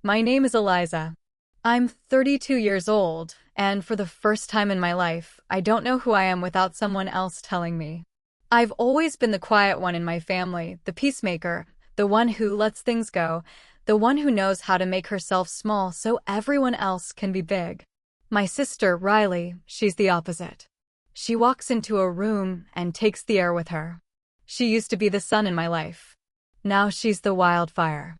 My name is Eliza. I'm 32 years old, and for the first time in my life, I don't know who I am without someone else telling me. I've always been the quiet one in my family, the peacemaker, the one who lets things go, the one who knows how to make herself small so everyone else can be big. My sister, Riley, she's the opposite. She walks into a room and takes the air with her. She used to be the sun in my life. Now she's the wildfire.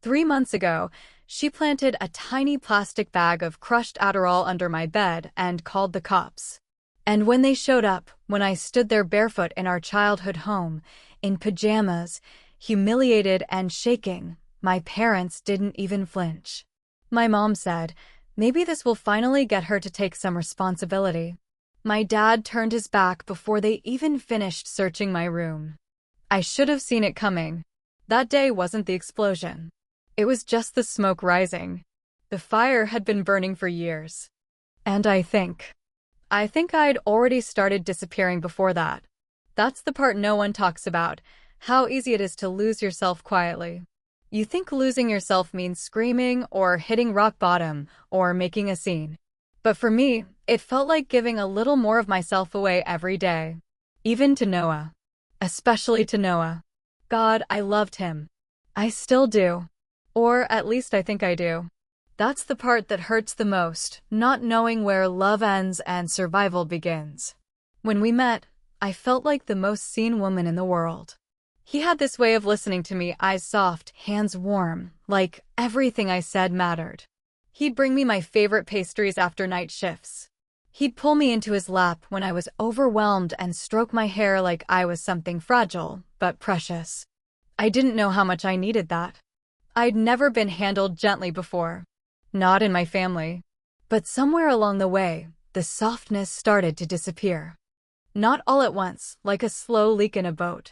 3 months ago, she planted a tiny plastic bag of crushed Adderall under my bed and called the cops. And when they showed up, when I stood there barefoot in our childhood home, in pajamas, humiliated and shaking, my parents didn't even flinch. My mom said, maybe this will finally get her to take some responsibility. My dad turned his back before they even finished searching my room. I should have seen it coming. That day wasn't the explosion. It was just the smoke rising. The fire had been burning for years. And I think I'd already started disappearing before that. That's the part no one talks about, how easy it is to lose yourself quietly. You think losing yourself means screaming or hitting rock bottom or making a scene. But for me, it felt like giving a little more of myself away every day. Even to Noah. Especially to Noah. God, I loved him. I still do. Or at least I think I do. That's the part that hurts the most, not knowing where love ends and survival begins. When we met, I felt like the most seen woman in the world. He had this way of listening to me, eyes soft, hands warm, like everything I said mattered. He'd bring me my favorite pastries after night shifts. He'd pull me into his lap when I was overwhelmed and stroke my hair like I was something fragile, but precious. I didn't know how much I needed that. I'd never been handled gently before. Not in my family. But somewhere along the way, the softness started to disappear. Not all at once, like a slow leak in a boat.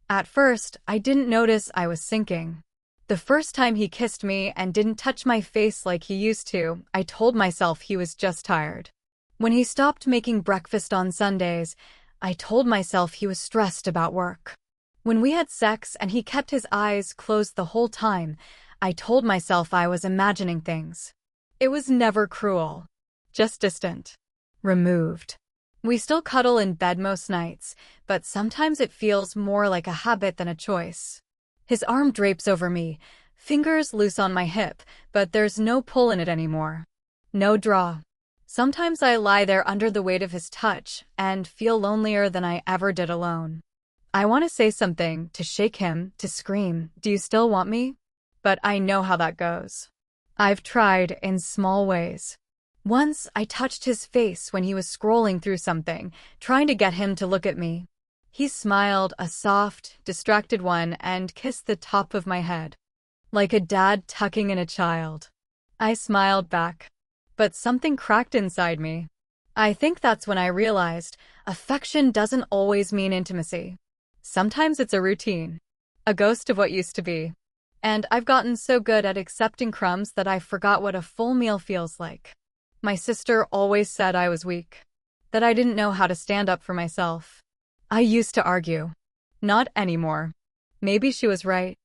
At first, I didn't notice I was sinking. The first time he kissed me and didn't touch my face like he used to, I told myself he was just tired. When he stopped making breakfast on Sundays, I told myself he was stressed about work. When we had sex and he kept his eyes closed the whole time, I told myself I was imagining things. It was never cruel. Just distant. Removed. We still cuddle in bed most nights, but sometimes it feels more like a habit than a choice. His arm drapes over me, fingers loose on my hip, but there's no pull in it anymore. No draw. Sometimes I lie there under the weight of his touch and feel lonelier than I ever did alone. I want to say something, to shake him, to scream, "Do you still want me?" But I know how that goes. I've tried in small ways. Once I touched his face when he was scrolling through something, trying to get him to look at me. He smiled, a soft, distracted one, and kissed the top of my head. Like a dad tucking in a child. I smiled back. But something cracked inside me. I think that's when I realized affection doesn't always mean intimacy. Sometimes it's a routine. A ghost of what used to be. And I've gotten so good at accepting crumbs that I forgot what a full meal feels like. My sister always said I was weak. That I didn't know how to stand up for myself. I used to argue. Not anymore. Maybe she was right.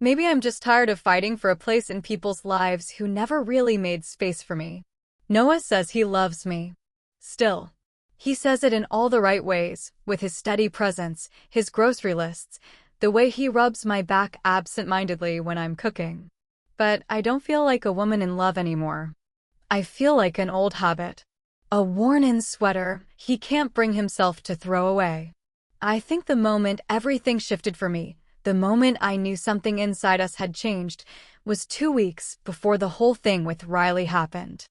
Maybe I'm just tired of fighting for a place in people's lives who never really made space for me. Noah says he loves me. Still. He says it in all the right ways, with his steady presence, his grocery lists, the way he rubs my back absent-mindedly when I'm cooking. But I don't feel like a woman in love anymore. I feel like an old habit. A worn-in sweater he can't bring himself to throw away. I think the moment everything shifted for me, the moment I knew something inside us had changed, was 2 weeks before the whole thing with Riley happened.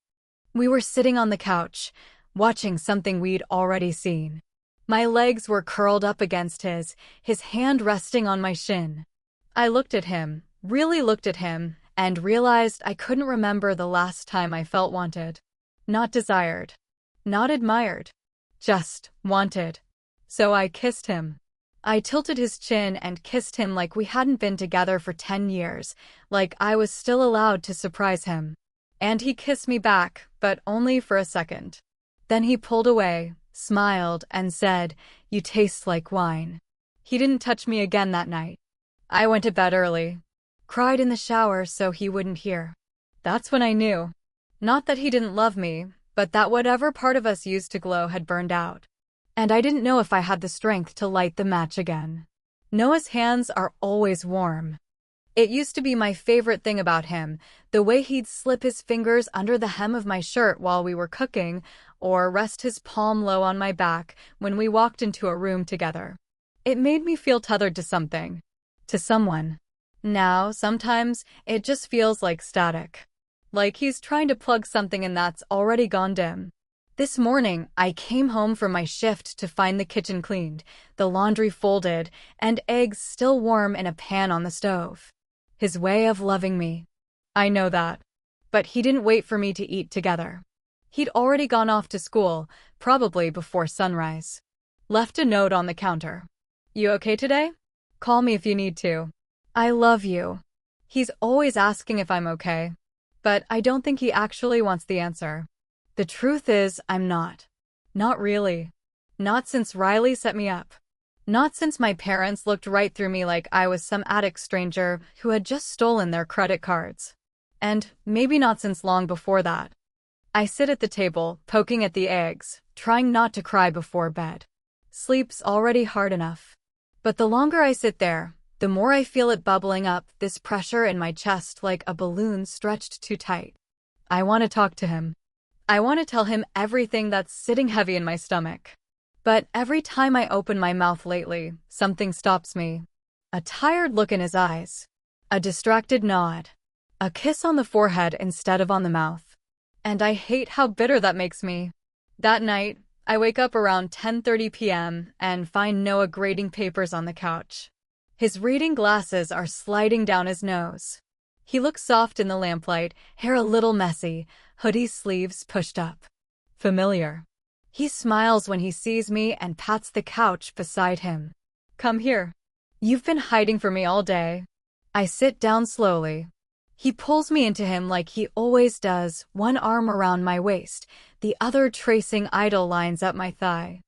We were sitting on the couch, watching something we'd already seen. My legs were curled up against his hand resting on my shin. I looked at him, really looked at him, and realized I couldn't remember the last time I felt wanted. Not desired. Not admired. Just wanted. So I kissed him. I tilted his chin and kissed him like we hadn't been together for 10 years, like I was still allowed to surprise him. And he kissed me back, but only for a second. Then he pulled away, smiled, and said, "You taste like wine." He didn't touch me again that night. I went to bed early. Cried in the shower so he wouldn't hear. That's when I knew. Not that he didn't love me, but that whatever part of us used to glow had burned out. And I didn't know if I had the strength to light the match again. Noah's hands are always warm. It used to be my favorite thing about him, the way he'd slip his fingers under the hem of my shirt while we were cooking, or rest his palm low on my back when we walked into a room together. It made me feel tethered to something, to someone. Now, sometimes, it just feels like static. Like he's trying to plug something in that's already gone dim. This morning, I came home from my shift to find the kitchen cleaned, the laundry folded, and eggs still warm in a pan on the stove. His way of loving me. I know that. But he didn't wait for me to eat together. He'd already gone off to school, probably before sunrise. Left a note on the counter. You okay today? Call me if you need to. I love you. He's always asking if I'm okay. But I don't think he actually wants the answer. The truth is, I'm not. Not really. Not since Riley set me up. Not since my parents looked right through me like I was some addict stranger who had just stolen their credit cards. And maybe not since long before that. I sit at the table, poking at the eggs, trying not to cry before bed. Sleep's already hard enough. But the longer I sit there, the more I feel it bubbling up, this pressure in my chest like a balloon stretched too tight. I want to talk to him. I want to tell him everything that's sitting heavy in my stomach. But every time I open my mouth lately, something stops me. A tired look in his eyes. A distracted nod. A kiss on the forehead instead of on the mouth. And I hate how bitter that makes me. That night, I wake up around 10:30 p.m. and find Noah grading papers on the couch. His reading glasses are sliding down his nose. He looks soft in the lamplight, hair a little messy, hoodie sleeves pushed up. Familiar. He smiles when he sees me and pats the couch beside him. Come here. You've been hiding from me all day. I sit down slowly. He pulls me into him like he always does, one arm around my waist, the other tracing idle lines up my thigh.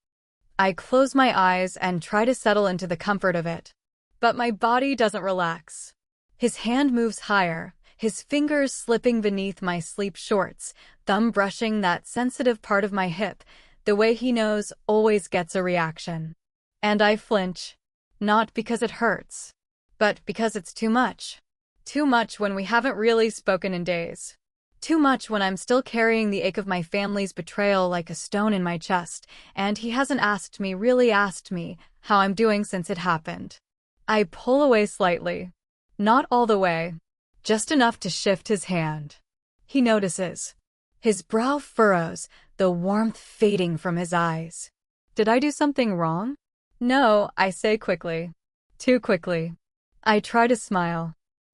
I close my eyes and try to settle into the comfort of it. But my body doesn't relax. His hand moves higher, his fingers slipping beneath my sleep shorts, thumb brushing that sensitive part of my hip. The way he knows always gets a reaction. And I flinch. Not because it hurts, but because it's too much. Too much when we haven't really spoken in days. Too much when I'm still carrying the ache of my family's betrayal like a stone in my chest, and he hasn't really asked me, how I'm doing since it happened. I pull away slightly. Not all the way. Just enough to shift his hand. He notices. His brow furrows, the warmth fading from his eyes. Did I do something wrong? No, I say quickly. Too quickly. I try to smile.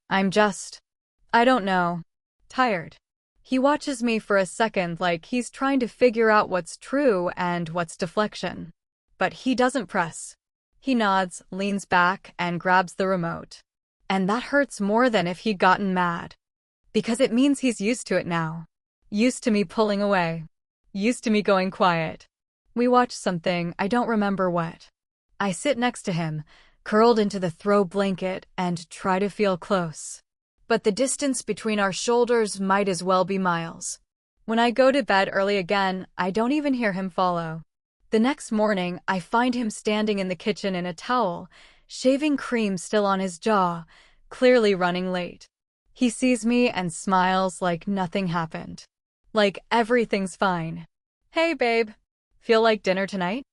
I don't know. Tired. He watches me for a second like he's trying to figure out what's true and what's deflection. But he doesn't press. He nods, leans back, and grabs the remote. And that hurts more than if he'd gotten mad. Because it means he's used to it now. Used to me pulling away. Used to me going quiet. We watch something, I don't remember what. I sit next to him, curled into the throw blanket, and try to feel close. But the distance between our shoulders might as well be miles. When I go to bed early again, I don't even hear him follow. The next morning, I find him standing in the kitchen in a towel, shaving cream still on his jaw, clearly running late. He sees me and smiles like nothing happened. Like everything's fine. Hey, babe. Feel like dinner tonight?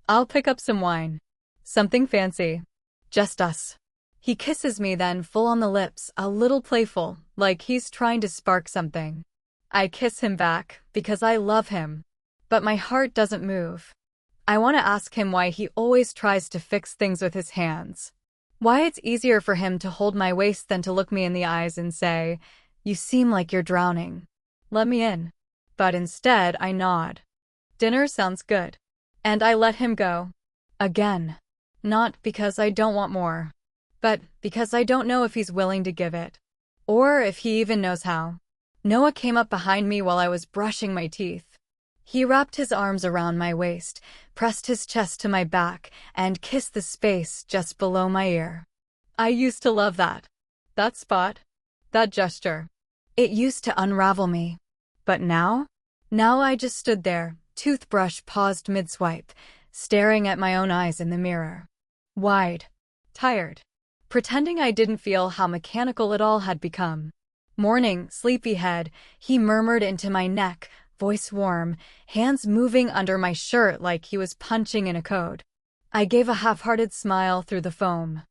I'll pick up some wine. Something fancy. Just us. He kisses me then full on the lips, a little playful, like he's trying to spark something. I kiss him back, because I love him. But my heart doesn't move. I want to ask him why he always tries to fix things with his hands. Why it's easier for him to hold my waist than to look me in the eyes and say, "You seem like you're drowning. Let me in." But instead, I nod. Dinner sounds good. And I let him go. Again. Not because I don't want more. But because I don't know if he's willing to give it. Or if he even knows how. Noah came up behind me while I was brushing my teeth. He wrapped his arms around my waist, pressed his chest to my back, and kissed the space just below my ear. I used to love that. That spot. That gesture. It used to unravel me. But now? Now I just stood there, toothbrush paused mid-swipe, staring at my own eyes in the mirror. Wide. Tired. Pretending I didn't feel how mechanical it all had become. Morning, sleepyhead, he murmured into my neck, voice warm, hands moving under my shirt like he was punching in a code. I gave a half-hearted smile through the foam.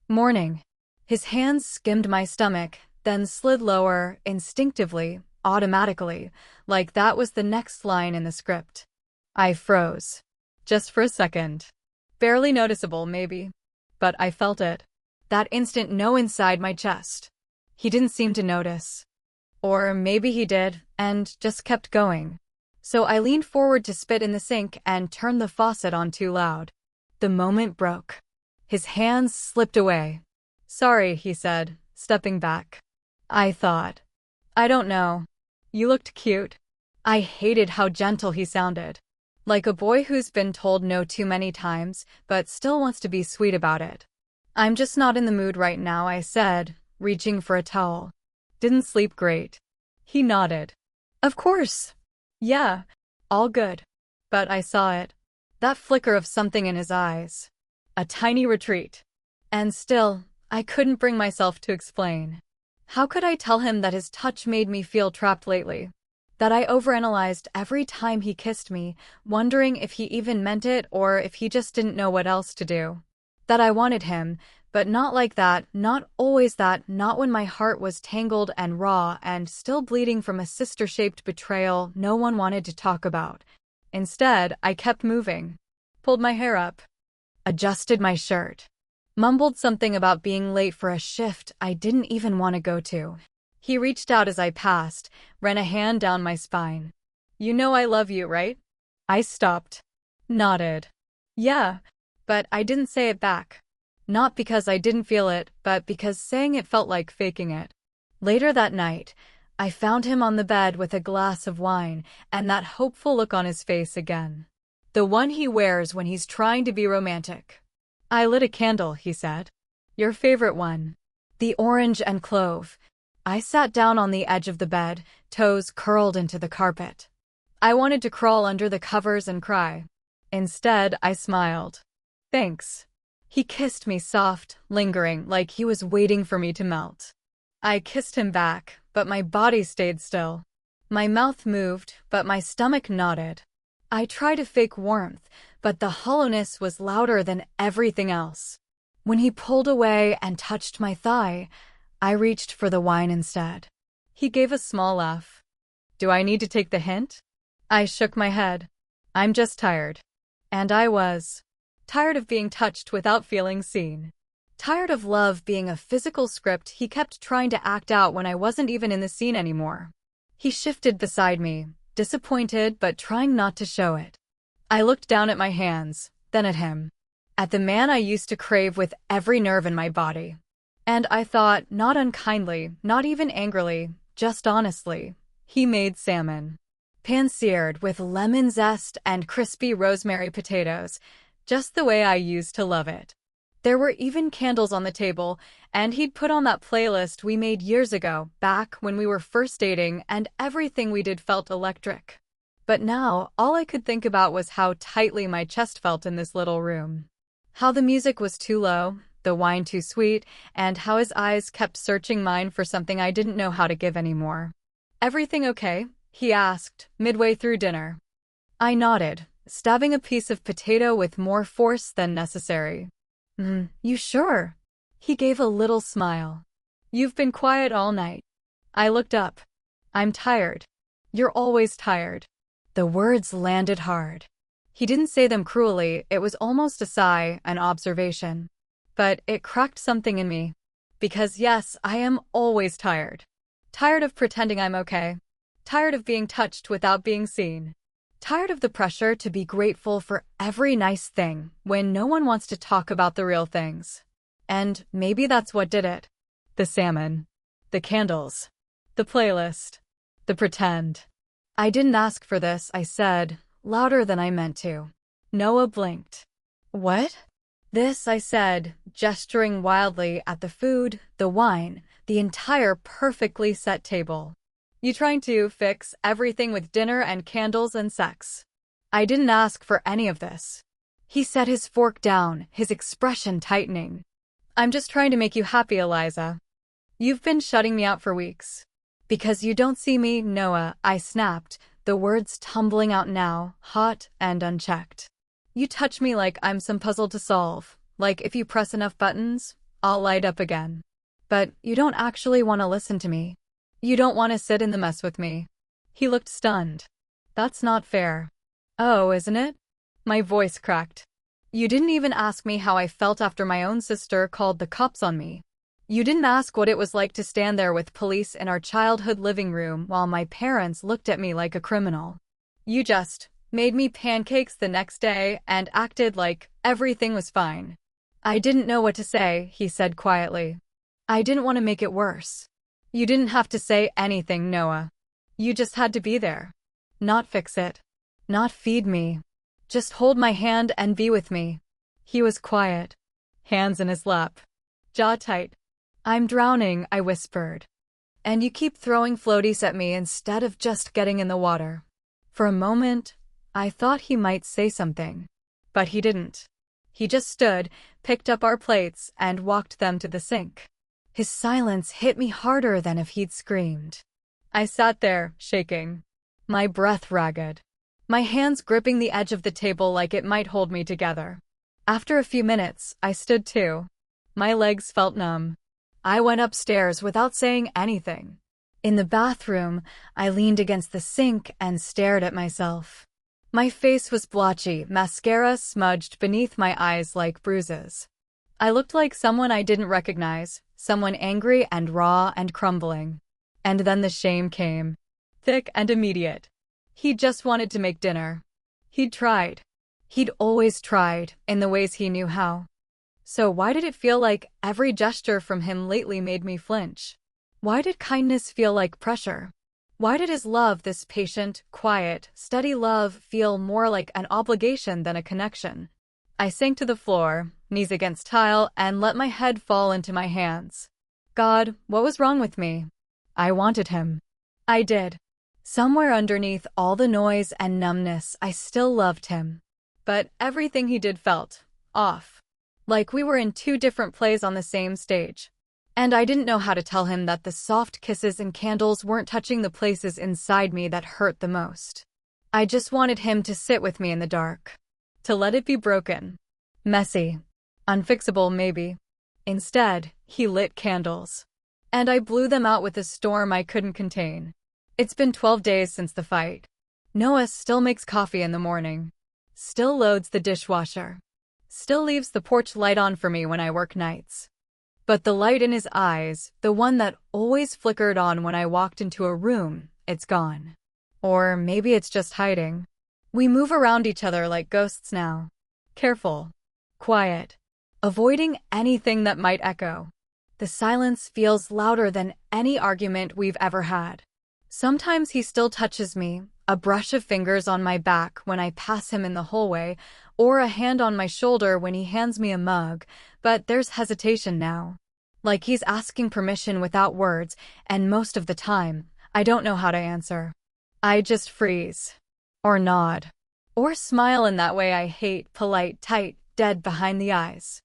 Morning. His hands skimmed my stomach, then slid lower, instinctively, automatically, like that was the next line in the script. I froze. Just for a second. Barely noticeable, maybe. But I felt it. That instant no inside my chest. He didn't seem to notice. Or maybe he did, and just kept going. So I leaned forward to spit in the sink and turned the faucet on too loud. The moment broke. His hands slipped away. Sorry, he said, stepping back. I thought. I don't know. You looked cute. I hated how gentle he sounded. Like a boy who's been told no too many times, but still wants to be sweet about it. I'm just not in the mood right now, I said, reaching for a towel. Didn't sleep great. He nodded. Of course. Yeah. All good. But I saw it. That flicker of something in his eyes. A tiny retreat. And still, I couldn't bring myself to explain. How could I tell him that his touch made me feel trapped lately? That I overanalyzed every time he kissed me, wondering if he even meant it or if he just didn't know what else to do. That I wanted him, but not like that, not always that, not when my heart was tangled and raw and still bleeding from a sister-shaped betrayal no one wanted to talk about. Instead, I kept moving. Pulled my hair up. Adjusted my shirt. Mumbled something about being late for a shift I didn't even want to go to. He reached out as I passed, ran a hand down my spine. You know I love you, right? I stopped. Nodded. Yeah, but I didn't say it back. Not because I didn't feel it, but because saying it felt like faking it. Later that night, I found him on the bed with a glass of wine and that hopeful look on his face again. The one he wears when he's trying to be romantic. I lit a candle, he said. Your favorite one. The orange and clove. I sat down on the edge of the bed, toes curled into the carpet. I wanted to crawl under the covers and cry. Instead, I smiled. Thanks. He kissed me soft, lingering, like he was waiting for me to melt. I kissed him back, but my body stayed still. My mouth moved, but my stomach nodded. I tried to fake warmth, but the hollowness was louder than everything else. When he pulled away and touched my thigh, I reached for the wine instead. He gave a small laugh. Do I need to take the hint? I shook my head. I'm just tired. And I was. Tired of being touched without feeling seen. Tired of love being a physical script he kept trying to act out when I wasn't even in the scene anymore. He shifted beside me, disappointed but trying not to show it. I looked down at my hands, then at him. At the man I used to crave with every nerve in my body. And I thought, not unkindly, not even angrily, just honestly, he made salmon. Pan-seared with lemon zest and crispy rosemary potatoes, just the way I used to love it. There were even candles on the table, and he'd put on that playlist we made years ago, back when we were first dating, and everything we did felt electric. But now, all I could think about was how tightly my chest felt in this little room. How the music was too low, the wine too sweet, and how his eyes kept searching mine for something I didn't know how to give anymore. Everything okay? He asked, midway through dinner. I nodded, stabbing a piece of potato with more force than necessary. You sure? He gave a little smile. You've been quiet all night. I looked up. I'm tired. You're always tired. The words landed hard. He didn't say them cruelly, it was almost a sigh, an observation. But it cracked something in me. Because yes, I am always tired. Tired of pretending I'm okay. Tired of being touched without being seen. Tired of the pressure to be grateful for every nice thing when no one wants to talk about the real things. And maybe that's what did it. The salmon. The candles. The playlist. The pretend. I didn't ask for this, I said, louder than I meant to. Noah blinked. What? This, I said, gesturing wildly at the food, the wine, the entire perfectly set table. You trying to fix everything with dinner and candles and sex. I didn't ask for any of this. He set his fork down, his expression tightening. I'm just trying to make you happy, Eliza. You've been shutting me out for weeks. Because you don't see me, Noah, I snapped, the words tumbling out now, hot and unchecked. You touch me like I'm some puzzle to solve, like if you press enough buttons, I'll light up again. But you don't actually want to listen to me. You don't want to sit in the mess with me. He looked stunned. That's not fair. Oh, isn't it? My voice cracked. You didn't even ask me how I felt after my own sister called the cops on me. You didn't ask what it was like to stand there with police in our childhood living room while my parents looked at me like a criminal. You just made me pancakes the next day and acted like everything was fine. I didn't know what to say, he said quietly. I didn't want to make it worse. You didn't have to say anything, Noah. You just had to be there. Not fix it. Not feed me. Just hold my hand and be with me. He was quiet. Hands in his lap. Jaw tight. I'm drowning, I whispered. And you keep throwing floaties at me instead of just getting in the water. For a moment, I thought he might say something. But he didn't. He just stood, picked up our plates, and walked them to the sink. His silence hit me harder than if he'd screamed. I sat there, shaking. My breath ragged. My hands gripping the edge of the table like it might hold me together. After a few minutes, I stood too. My legs felt numb. I went upstairs without saying anything. In the bathroom, I leaned against the sink and stared at myself. My face was blotchy, mascara smudged beneath my eyes like bruises. I looked like someone I didn't recognize, someone angry and raw and crumbling. And then the shame came. Thick and immediate. He just wanted to make dinner. He'd tried. He'd always tried, in the ways he knew how. So why did it feel like every gesture from him lately made me flinch? Why did kindness feel like pressure? Why did his love, this patient, quiet, steady love, feel more like an obligation than a connection? I sank to the floor, knees against tile, and let my head fall into my hands. God, what was wrong with me? I wanted him. I did. Somewhere underneath all the noise and numbness, I still loved him. But everything he did felt off. Like we were in two different plays on the same stage. And I didn't know how to tell him that the soft kisses and candles weren't touching the places inside me that hurt the most. I just wanted him to sit with me in the dark. To let it be broken. Messy. Unfixable, maybe. Instead, he lit candles. And I blew them out with a storm I couldn't contain. It's been 12 days since the fight. Noah still makes coffee in the morning. Still loads the dishwasher. Still leaves the porch light on for me when I work nights. But the light in his eyes, the one that always flickered on when I walked into a room, it's gone. Or maybe it's just hiding. We move around each other like ghosts now. Careful. Quiet. Avoiding anything that might echo. The silence feels louder than any argument we've ever had. Sometimes he still touches me, a brush of fingers on my back when I pass him in the hallway, or a hand on my shoulder when he hands me a mug, but there's hesitation now. Like he's asking permission without words, and most of the time, I don't know how to answer. I just freeze. Or nod. Or smile in that way I hate, polite, tight, dead behind the eyes.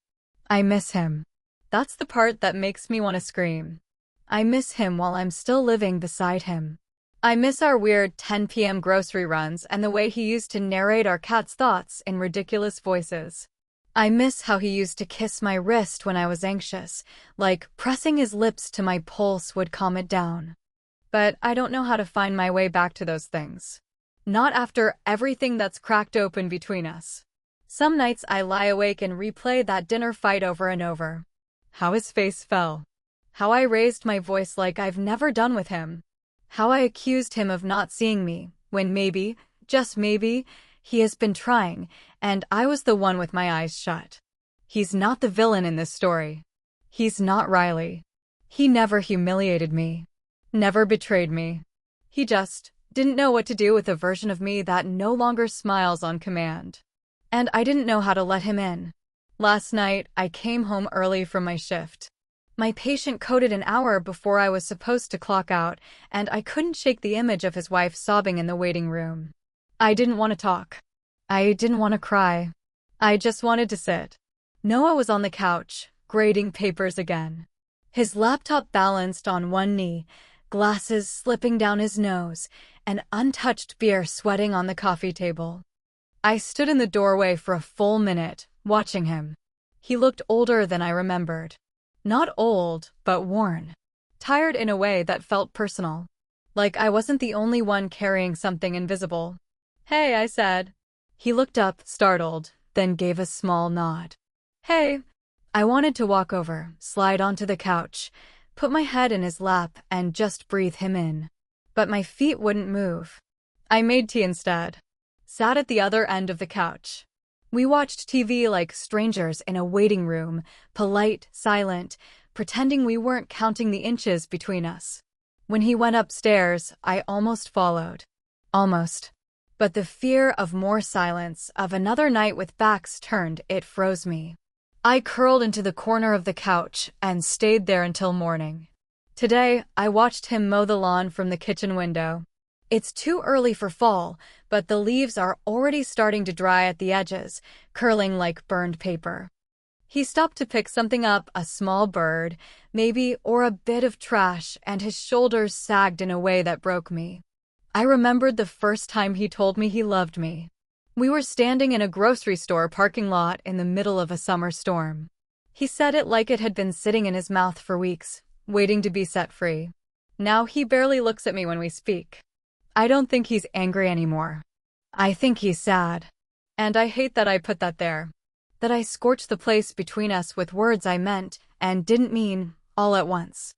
I miss him. That's the part that makes me want to scream. I miss him while I'm still living beside him. I miss our weird 10 p.m. grocery runs and the way he used to narrate our cat's thoughts in ridiculous voices. I miss how he used to kiss my wrist when I was anxious, like pressing his lips to my pulse would calm it down. But I don't know how to find my way back to those things. Not after everything that's cracked open between us. Some nights I lie awake and replay that dinner fight over and over. How his face fell. How I raised my voice like I've never done with him. How I accused him of not seeing me, when maybe, just maybe, he has been trying, and I was the one with my eyes shut. He's not the villain in this story. He's not Riley. He never humiliated me. Never betrayed me. He just didn't know what to do with a version of me that no longer smiles on command. And I didn't know how to let him in. Last night, I came home early from my shift. My patient coded an hour before I was supposed to clock out, and I couldn't shake the image of his wife sobbing in the waiting room. I didn't want to talk. I didn't want to cry. I just wanted to sit. Noah was on the couch, grading papers again. His laptop balanced on one knee, glasses slipping down his nose, and untouched beer sweating on the coffee table. I stood in the doorway for a full minute, watching him. He looked older than I remembered. Not old, but worn. Tired in a way that felt personal. Like I wasn't the only one carrying something invisible. "Hey," I said. He looked up, startled, then gave a small nod. "Hey." I wanted to walk over, slide onto the couch, put my head in his lap, and just breathe him in. But my feet wouldn't move. I made tea instead. Sat at the other end of the couch. We watched TV like strangers in a waiting room, polite, silent, pretending we weren't counting the inches between us. When he went upstairs, I almost followed. Almost. But the fear of more silence, of another night with backs turned, it froze me. I curled into the corner of the couch and stayed there until morning. Today, I watched him mow the lawn from the kitchen window. It's too early for fall, but the leaves are already starting to dry at the edges, curling like burned paper. He stopped to pick something up, a small bird, maybe, or a bit of trash, and his shoulders sagged in a way that broke me. I remembered the first time he told me he loved me. We were standing in a grocery store parking lot in the middle of a summer storm. He said it like it had been sitting in his mouth for weeks, waiting to be set free. Now he barely looks at me when we speak. I don't think he's angry anymore. I think he's sad. And I hate that I put that there. That I scorched the place between us with words I meant and didn't mean, all at once.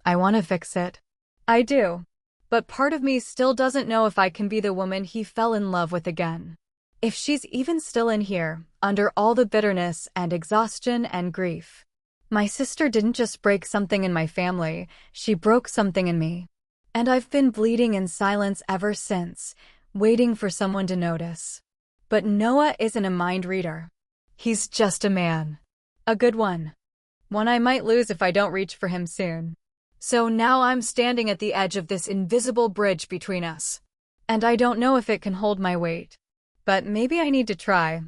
I want to fix it. I do. But part of me still doesn't know if I can be the woman he fell in love with again. If she's even still in here, under all the bitterness and exhaustion and grief. My sister didn't just break something in my family, she broke something in me. And I've been bleeding in silence ever since, waiting for someone to notice. But Noah isn't a mind reader. He's just a man. A good one. One I might lose if I don't reach for him soon. So now I'm standing at the edge of this invisible bridge between us. And I don't know if it can hold my weight. But maybe I need to try.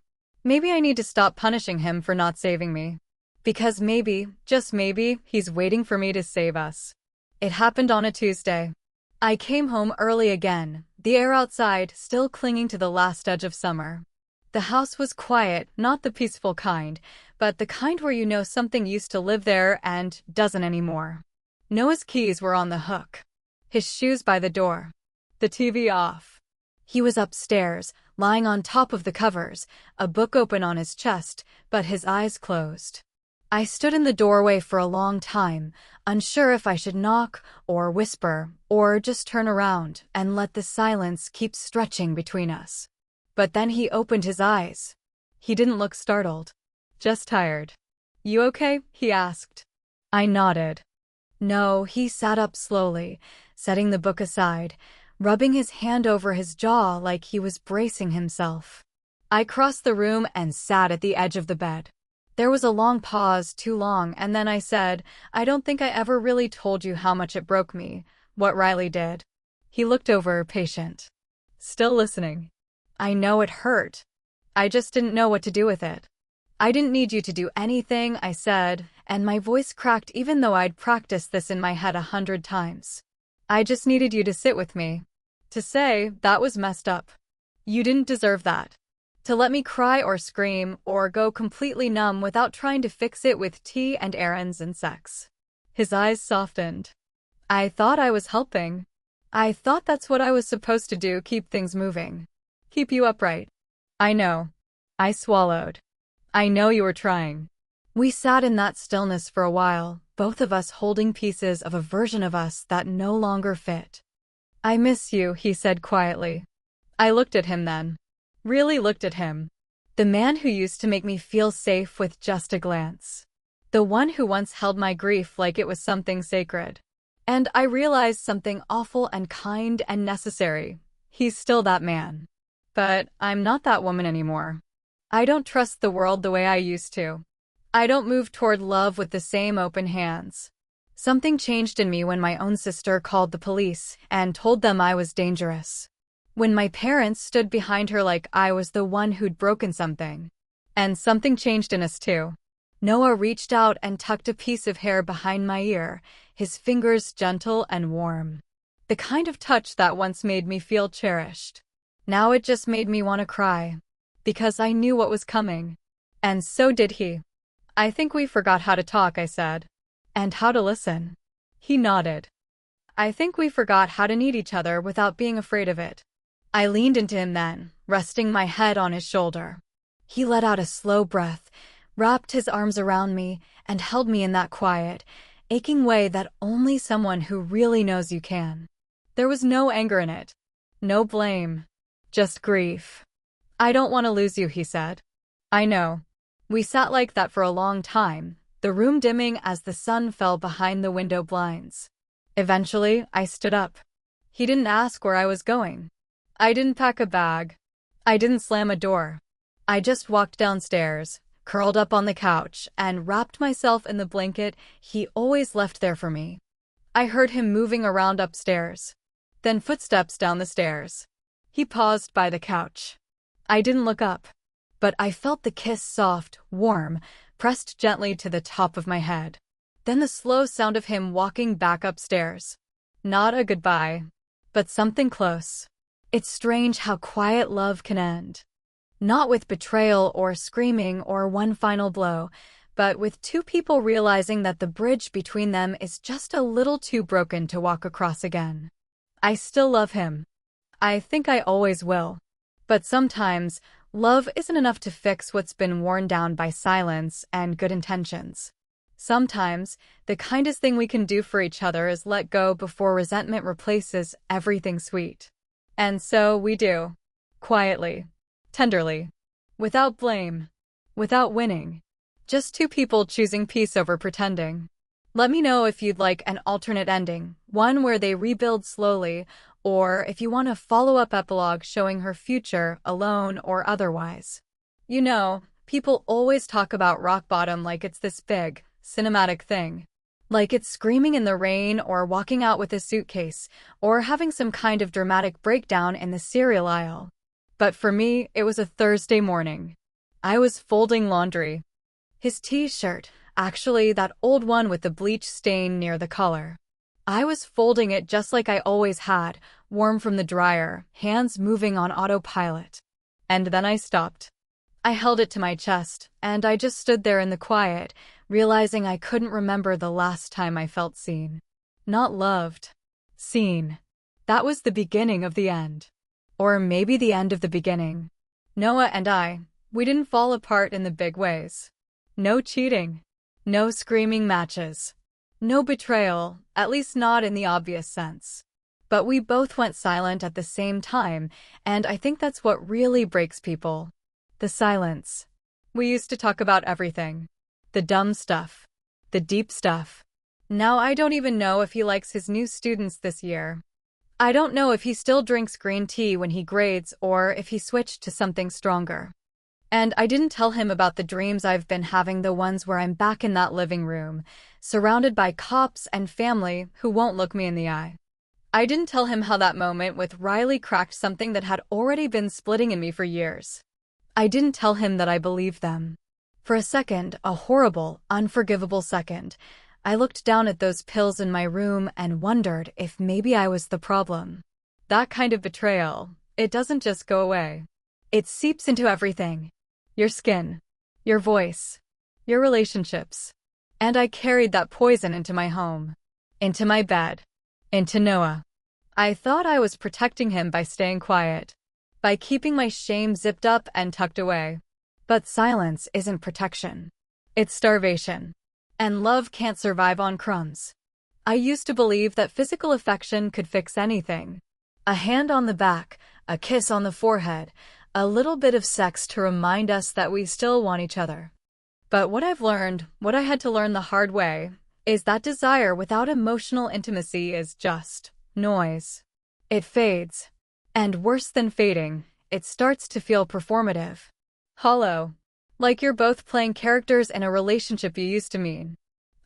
Maybe I need to stop punishing him for not saving me. Because maybe, just maybe, he's waiting for me to save us. It happened on a Tuesday. I came home early again, the air outside still clinging to the last edge of summer. The house was quiet, not the peaceful kind, but the kind where you know something used to live there and doesn't anymore. Noah's keys were on the hook. His shoes by the door. The TV off. He was upstairs, lying on top of the covers, a book open on his chest, but his eyes closed. I stood in the doorway for a long time, unsure if I should knock, or whisper, or just turn around and let the silence keep stretching between us. But then he opened his eyes. He didn't look startled. Just tired. "You okay?" he asked. I nodded. No, he sat up slowly, setting the book aside, rubbing his hand over his jaw like he was bracing himself. I crossed the room and sat at the edge of the bed. There was a long pause, too long, and then I said, "I don't think I ever really told you how much it broke me, what Riley did." He looked over, patient. Still listening. "I know it hurt. I just didn't know what to do with it." "I didn't need you to do anything," I said, and my voice cracked even though I'd practiced this in my head 100 times. "I just needed you to sit with me. To say, that was messed up. You didn't deserve that. To let me cry or scream or go completely numb without trying to fix it with tea and errands and sex." His eyes softened. "I thought I was helping. I thought that's what I was supposed to do, keep things moving. Keep you upright." "I know." I swallowed. "I know you were trying." We sat in that stillness for a while, both of us holding pieces of a version of us that no longer fit. "I miss you," he said quietly. I looked at him then. Really looked at him. The man who used to make me feel safe with just a glance. The one who once held my grief like it was something sacred. And I realized something awful and kind and necessary. He's still that man. But I'm not that woman anymore. I don't trust the world the way I used to. I don't move toward love with the same open hands. Something changed in me when my own sister called the police and told them I was dangerous. When my parents stood behind her like I was the one who'd broken something. And something changed in us too. Noah reached out and tucked a piece of hair behind my ear, his fingers gentle and warm. The kind of touch that once made me feel cherished. Now it just made me want to cry. Because I knew what was coming. And so did he. I think we forgot how to talk, I said. And how to listen. He nodded. I think we forgot how to need each other without being afraid of it. I leaned into him then, resting my head on his shoulder. He let out a slow breath, wrapped his arms around me, and held me in that quiet, aching way that only someone who really knows you can. There was no anger in it. No blame. Just grief. I don't want to lose you, he said. I know. We sat like that for a long time, the room dimming as the sun fell behind the window blinds. Eventually, I stood up. He didn't ask where I was going. I didn't pack a bag. I didn't slam a door. I just walked downstairs, curled up on the couch, and wrapped myself in the blanket he always left there for me. I heard him moving around upstairs. Then footsteps down the stairs. He paused by the couch. I didn't look up, but I felt the kiss soft, warm, pressed gently to the top of my head. Then the slow sound of him walking back upstairs. Not a goodbye, but something close. It's strange how quiet love can end. Not with betrayal or screaming or one final blow, but with two people realizing that the bridge between them is just a little too broken to walk across again. I still love him. I think I always will. But sometimes, love isn't enough to fix what's been worn down by silence and good intentions. Sometimes, the kindest thing we can do for each other is let go before resentment replaces everything sweet. And so we do. Quietly. Tenderly. Without blame. Without winning. Just two people choosing peace over pretending. Let me know if you'd like an alternate ending, one where they rebuild slowly, or if you want a follow-up epilogue showing her future, alone or otherwise. You know, people always talk about rock bottom like it's this big, cinematic thing. Like it's screaming in the rain or walking out with a suitcase, or having some kind of dramatic breakdown in the cereal aisle. But for me, it was a Thursday morning. I was folding laundry. His t-shirt, actually that old one with the bleach stain near the collar. I was folding it just like I always had, warm from the dryer, hands moving on autopilot. And then I stopped. I held it to my chest, and I just stood there in the quiet, realizing I couldn't remember the last time I felt seen. Not loved. Seen. That was the beginning of the end. Or maybe the end of the beginning. Noah and I, we didn't fall apart in the big ways. No cheating. No screaming matches. No betrayal, at least not in the obvious sense. But we both went silent at the same time, and I think that's what really breaks people. The silence. We used to talk about everything. The dumb stuff. The deep stuff. Now I don't even know if he likes his new students this year. I don't know if he still drinks green tea when he grades or if he switched to something stronger. And I didn't tell him about the dreams I've been having, the ones where I'm back in that living room, surrounded by cops and family who won't look me in the eye. I didn't tell him how that moment with Riley cracked something that had already been splitting in me for years. I didn't tell him that I believed them. For a second, a horrible, unforgivable second, I looked down at those pills in my room and wondered if maybe I was the problem. That kind of betrayal, it doesn't just go away. It seeps into everything. Your skin, your voice, your relationships. And I carried that poison into my home, into my bed, into Noah. I thought I was protecting him by staying quiet, by keeping my shame zipped up and tucked away. But silence isn't protection. It's starvation. And love can't survive on crumbs. I used to believe that physical affection could fix anything. A hand on the back, a kiss on the forehead, a little bit of sex to remind us that we still want each other. But what I've learned, what I had to learn the hard way, is that desire without emotional intimacy is just noise. It fades. And worse than fading, it starts to feel performative. Hollow. Like you're both playing characters in a relationship you used to mean.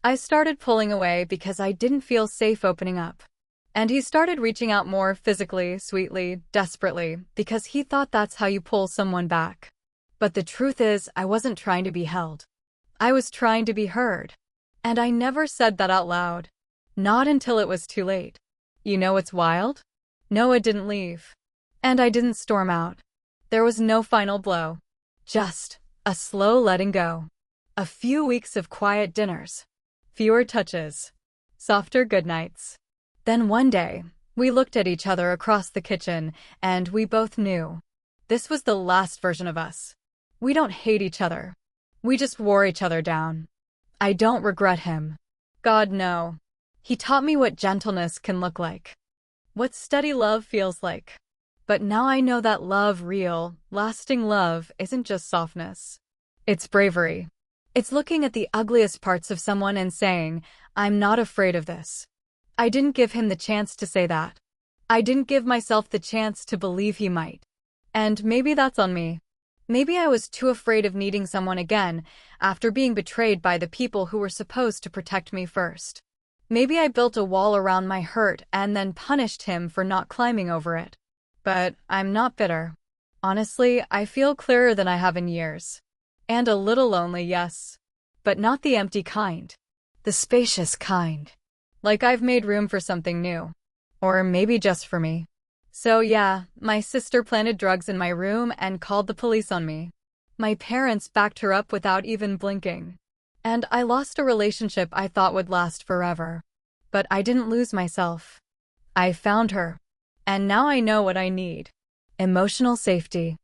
I started pulling away because I didn't feel safe opening up. And he started reaching out more physically, sweetly, desperately, because he thought that's how you pull someone back. But the truth is, I wasn't trying to be held. I was trying to be heard. And I never said that out loud. Not until it was too late. You know what's wild? Noah didn't leave. And I didn't storm out. There was no final blow. Just a slow letting go. A few weeks of quiet dinners. Fewer touches. Softer goodnights. Then one day, we looked at each other across the kitchen, and we both knew. This was the last version of us. We don't hate each other. We just wore each other down. I don't regret him. God, no. He taught me what gentleness can look like. What steady love feels like. But now I know that love, real, lasting love, isn't just softness. It's bravery. It's looking at the ugliest parts of someone and saying, I'm not afraid of this. I didn't give him the chance to say that. I didn't give myself the chance to believe he might. And maybe that's on me. Maybe I was too afraid of needing someone again after being betrayed by the people who were supposed to protect me first. Maybe I built a wall around my hurt and then punished him for not climbing over it. But I'm not bitter. Honestly, I feel clearer than I have in years. And a little lonely, yes. But not the empty kind. The spacious kind. Like I've made room for something new. Or maybe just for me. So yeah, my sister planted drugs in my room and called the police on me. My parents backed her up without even blinking. And I lost a relationship I thought would last forever. But I didn't lose myself. I found her. And now I know what I need. Emotional safety.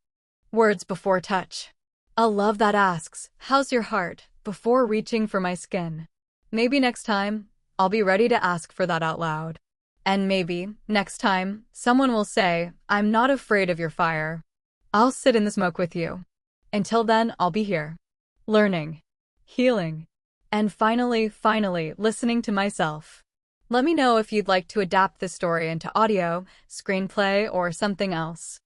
Words before touch. A love that asks, how's your heart, before reaching for my skin. Maybe next time, I'll be ready to ask for that out loud. And maybe, next time, someone will say, I'm not afraid of your fire. I'll sit in the smoke with you. Until then, I'll be here. Learning. Healing. And finally, listening to myself. Let me know if you'd like to adapt this story into audio, screenplay, or something else.